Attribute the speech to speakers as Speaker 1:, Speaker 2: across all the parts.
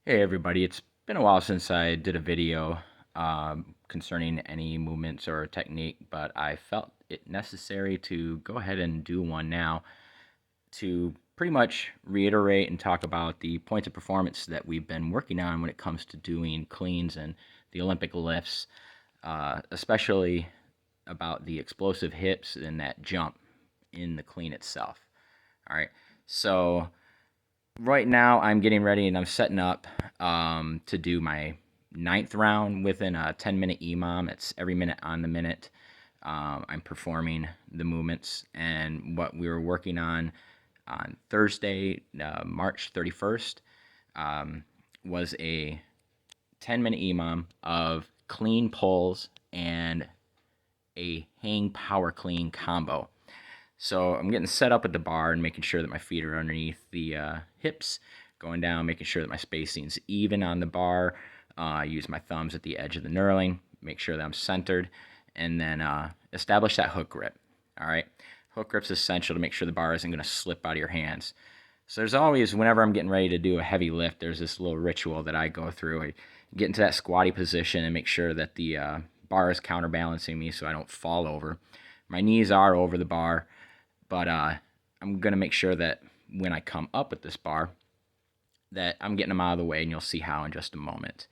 Speaker 1: Hey everybody, it's been a while since I did a video concerning any movements or technique, but I felt it necessary to go ahead and do one now to pretty much reiterate and talk about the points of performance that we've been working on when it comes to doing cleans and the Olympic lifts, especially about the explosive hips and that jump in the clean itself. All right, so right now I'm getting ready and I'm setting up to do my ninth round within a 10-minute EMOM. It's every minute on the minute. I'm performing the movements, and what we were working on Thursday, March 31st, was a 10-minute EMOM of clean pulls and a hang power clean combo. So I'm getting set up at the bar and making sure that my feet are underneath the hips, going down, making sure that my spacing's even on the bar. I use my thumbs at the edge of the knurling, make sure that I'm centered, and then establish that hook grip. All right, hook grip's essential to make sure the bar isn't going to slip out of your hands. So there's always, whenever I'm getting ready to do a heavy lift, there's this little ritual that I go through. I get into that squatty position and make sure that the bar is counterbalancing me so I don't fall over. My knees are over the bar, but I'm going to make sure that when I come up with this bar, that I'm getting them out of the way, and you'll see how in just a moment.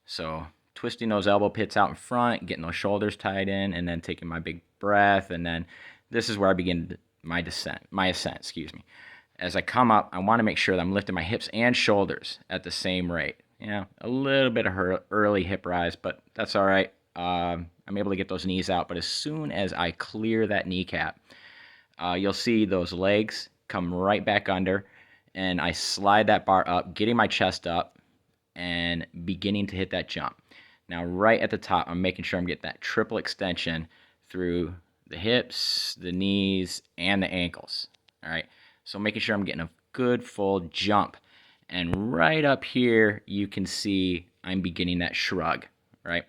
Speaker 1: So twisting those elbow pits out in front, getting those shoulders tied in, and then taking my big breath, and then this is where I begin my ascent, excuse me. As I come up, I want to make sure that I'm lifting my hips and shoulders at the same rate. A little bit of early hip rise, but that's all right. I'm able to get those knees out, but as soon as I clear that kneecap, you'll see those legs come right back under, and I slide that bar up, getting my chest up and beginning to hit that jump. Now, right at the top, I'm making sure I'm getting that triple extension through the hips, the knees, and the ankles. All right, so making sure I'm getting a good full jump. And right up here, you can see I'm beginning that shrug, right?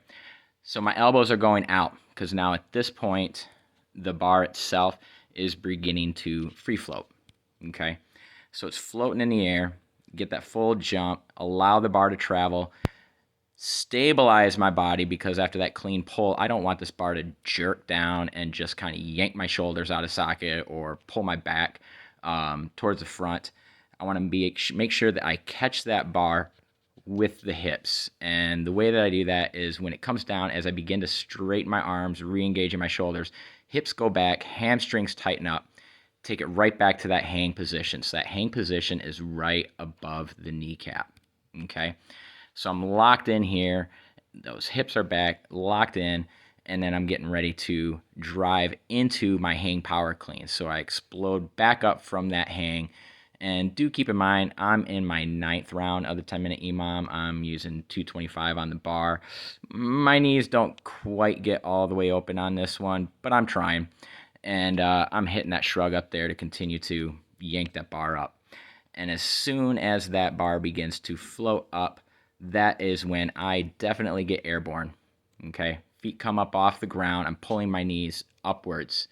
Speaker 1: So my elbows are going out because now at this point, the bar itself is beginning to free float, okay? So it's floating in the air, get that full jump, allow the bar to travel, stabilize my body, because after that clean pull, I don't want this bar to jerk down and just kind of yank my shoulders out of socket or pull my back towards the front. I want to make sure that I catch that bar with the hips. And the way that I do that is when it comes down, as I begin to straighten my arms, re-engaging my shoulders, hips go back, hamstrings tighten up, take it right back to that hang position. So that hang position is right above the kneecap, okay? So I'm locked in here. Those hips are back, locked in, and then I'm getting ready to drive into my hang power clean. So I explode back up from that hang. And do keep in mind, I'm in my ninth round of the 10-minute EMOM. I'm using 225 on the bar. My knees don't quite get all the way open on this one, but I'm trying. And I'm hitting that shrug up there to continue to yank that bar up. And as soon as that bar begins to float up, that is when I definitely get airborne. Okay, feet come up off the ground. I'm pulling my knees upwards.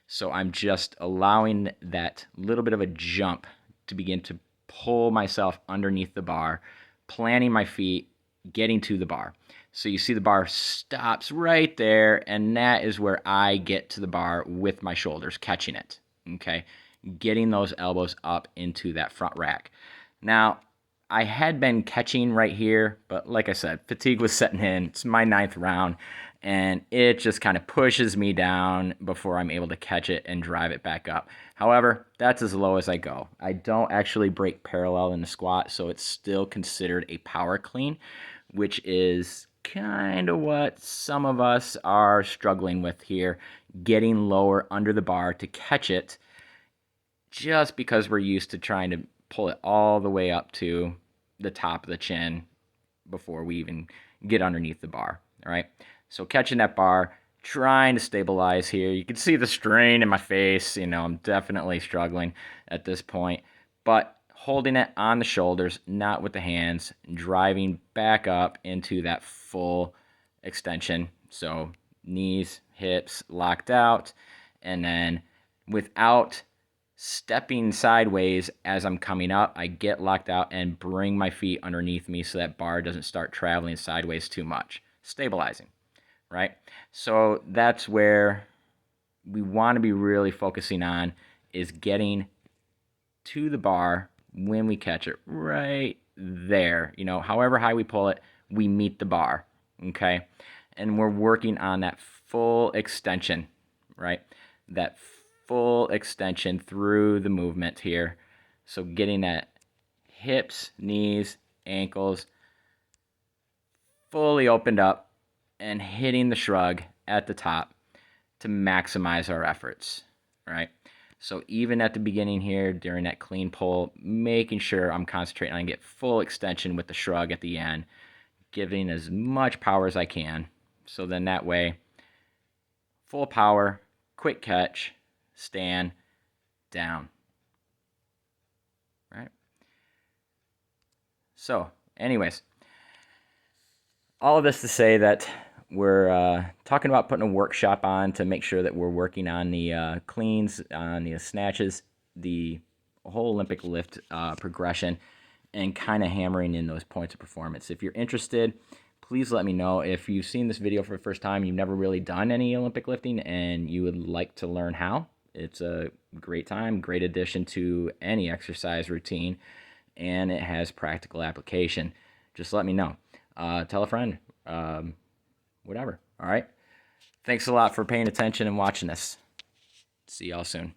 Speaker 1: So I'm just allowing that little bit of a jump to begin to pull myself underneath the bar, planting my feet, getting to the bar. So you see the bar stops right there, and that is where I get to the bar with my shoulders catching it, okay? Getting those elbows up into that front rack. Now, I had been catching right here, but like I said, fatigue was setting in. It's my ninth round, and it just kind of pushes me down before I'm able to catch it and drive it back up. However, that's as low as I go. I don't actually break parallel in the squat, so it's still considered a power clean, which is kind of what some of us are struggling with here, getting lower under the bar to catch it, just because we're used to trying to pull it all the way up to the top of the chin before we even get underneath the bar, all right? So catching that bar, trying to stabilize here. You can see the strain in my face. I'm definitely struggling at this point, but holding it on the shoulders, not with the hands, driving back up into that full extension. So knees, hips locked out, and then without stepping sideways as I'm coming up. I get locked out and bring my feet underneath me so that bar doesn't start traveling sideways too much. Stabilizing, right? So that's where we want to be really focusing on, is getting to the bar when we catch it right there. However high we pull it, we meet the bar, okay? And we're working on that full extension, right? That full extension through the movement here. So getting that hips, knees, ankles fully opened up and hitting the shrug at the top to maximize our efforts, right? So even at the beginning here, during that clean pull, making sure I'm concentrating on get full extension with the shrug at the end, giving as much power as I can. So then that way, full power, quick catch, stand, down, right? So anyways, all of this to say that we're talking about putting a workshop on to make sure that we're working on the cleans, on the snatches, the whole Olympic lift progression, and kind of hammering in those points of performance. If you're interested, please let me know. If you've seen this video for the first time, you've never really done any Olympic lifting, and you would like to learn how, it's a great time, great addition to any exercise routine, and it has practical application. Just let me know. Tell a friend, whatever. All right. Thanks a lot for paying attention and watching this. See y'all soon.